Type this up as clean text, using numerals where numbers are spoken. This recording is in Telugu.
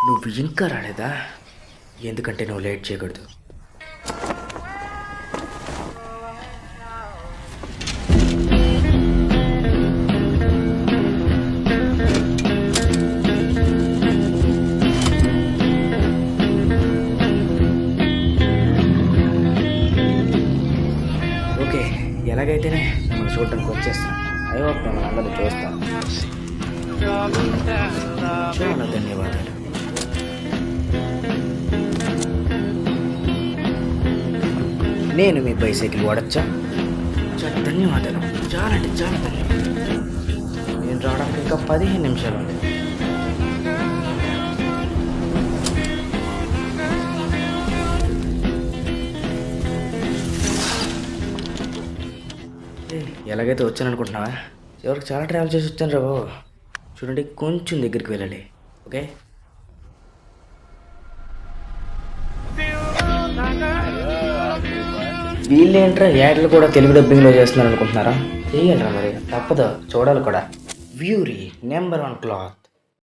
నువ్వు ఇంకా రాలేదా? ఎందుకంటే నువ్వు లేట్ చేయకూడదు. ఓకే, ఎలాగైతేనే మిమ్మల్ని చూడడానికి వచ్చేస్తాను. అయ్యో, మిమ్మల్ని అందరూ చూస్తాను. చాలా ధన్యవాదాలు. నేను మీ బైసైకిల్ వాడచ్చా? చాలా ధన్యవాదాలు. చాలా అంటే చాలా ధన్యవాదాలు. నేను రావడానికి ఇంకా 15 నిమిషాలు ఉంది. ఎలాగైతే వచ్చాను అనుకుంటున్నావా? చివరికి చాలా ట్రావెల్ చేసి వచ్చాను రా బాబు. చూడండి, కొంచెం దగ్గరికి వెళ్ళాలి. ఓకే, వీళ్ళేంట్రా యాడ్లు కూడా తెలుగు డబ్బింగ్లో చేస్తున్నారు అనుకుంటున్నారా? చేయాలరా మరి, తప్పదు, చూడాలి కూడా. వ్యూరీ నెంబర్ 1 క్లాత్.